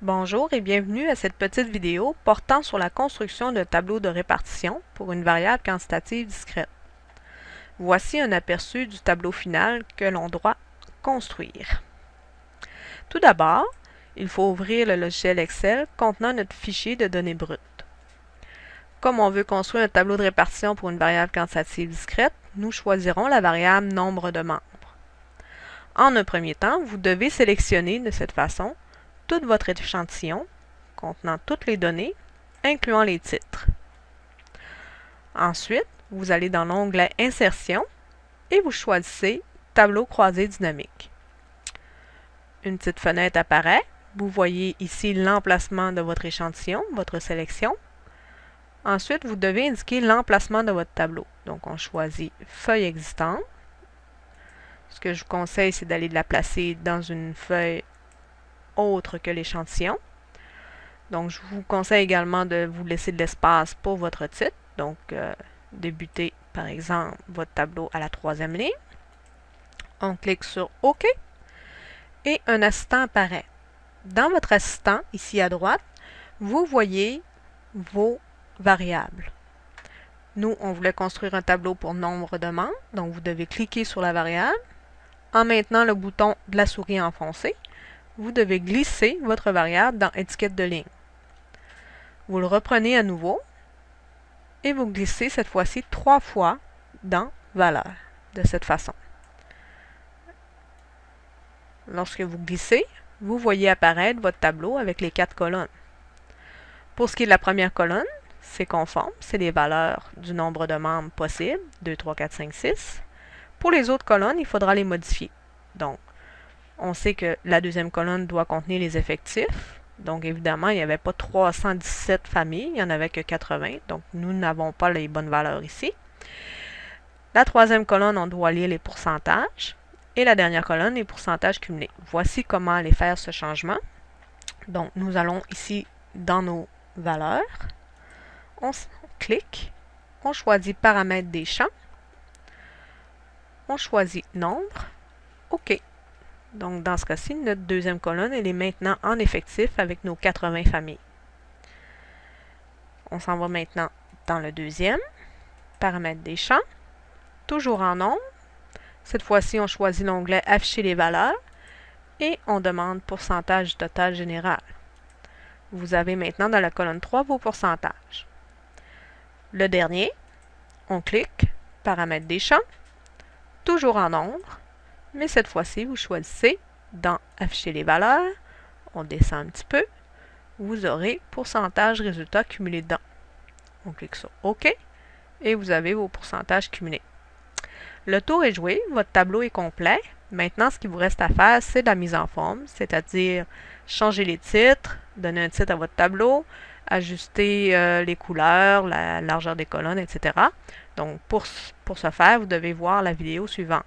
Bonjour et bienvenue à cette petite vidéo portant sur la construction d'un tableau de répartition pour une variable quantitative discrète. Voici un aperçu du tableau final que l'on doit construire. Tout d'abord, il faut ouvrir le logiciel Excel contenant notre fichier de données brutes. Comme on veut construire un tableau de répartition pour une variable quantitative discrète, nous choisirons la variable nombre de membres. En un premier temps, vous devez sélectionner de cette façon tout votre échantillon contenant toutes les données, incluant les titres. Ensuite, vous allez dans l'onglet Insertion et vous choisissez Tableau croisé dynamique. Une petite fenêtre apparaît. Vous voyez ici l'emplacement de votre échantillon, votre sélection. Ensuite, vous devez indiquer l'emplacement de votre tableau. Donc, on choisit Feuille existante. Ce que je vous conseille, c'est d'aller la placer dans une feuille autre que l'échantillon. Donc, je vous conseille également de vous laisser de l'espace pour votre titre. Donc, débuter, par exemple, votre tableau à la 3e ligne. On clique sur OK et un assistant apparaît. Dans votre assistant, ici à droite, vous voyez vos variables. Nous, on voulait construire un tableau pour nombre de membres. Donc, vous devez cliquer sur la variable. En maintenant le bouton de la souris enfoncé, vous devez glisser votre variable dans Étiquette de ligne. Vous le reprenez à nouveau et vous glissez cette fois-ci 3 fois dans Valeur, de cette façon. Lorsque vous glissez, vous voyez apparaître votre tableau avec les 4 colonnes. Pour ce qui est de la première colonne, c'est conforme, c'est les valeurs du nombre de membres possibles, 2, 3, 4, 5, 6. Pour les autres colonnes, il faudra les modifier. Donc, on sait que la deuxième colonne doit contenir les effectifs. Donc, évidemment, il n'y avait pas 317 familles, il n'y en avait que 80. Donc, nous n'avons pas les bonnes valeurs ici. La troisième colonne, on doit lire les pourcentages. Et la dernière colonne, les pourcentages cumulés. Voici comment aller faire ce changement. Donc, nous allons ici dans nos valeurs. On clique. On choisit Paramètres des champs. On choisit Nombre. OK. Donc, dans ce cas-ci, notre deuxième colonne, elle est maintenant en effectif avec nos 80 familles. On s'en va maintenant dans le deuxième. Paramètres des champs. Toujours en nombre. Cette fois-ci, on choisit l'onglet Afficher les valeurs et on demande pourcentage total général. Vous avez maintenant dans la colonne 3 vos pourcentages. Le dernier, on clique Paramètres des champs. Toujours en nombre, mais cette fois-ci, vous choisissez dans Afficher les valeurs, on descend un petit peu, vous aurez pourcentage résultat cumulé dedans. On clique sur OK et vous avez vos pourcentages cumulés. Le tour est joué, votre tableau est complet. Maintenant, ce qu'il vous reste à faire, c'est de la mise en forme, c'est-à-dire changer les titres, donner un titre à votre tableau, ajuster les couleurs, la largeur des colonnes, etc. Donc, pour ce faire, vous devez voir la vidéo suivante.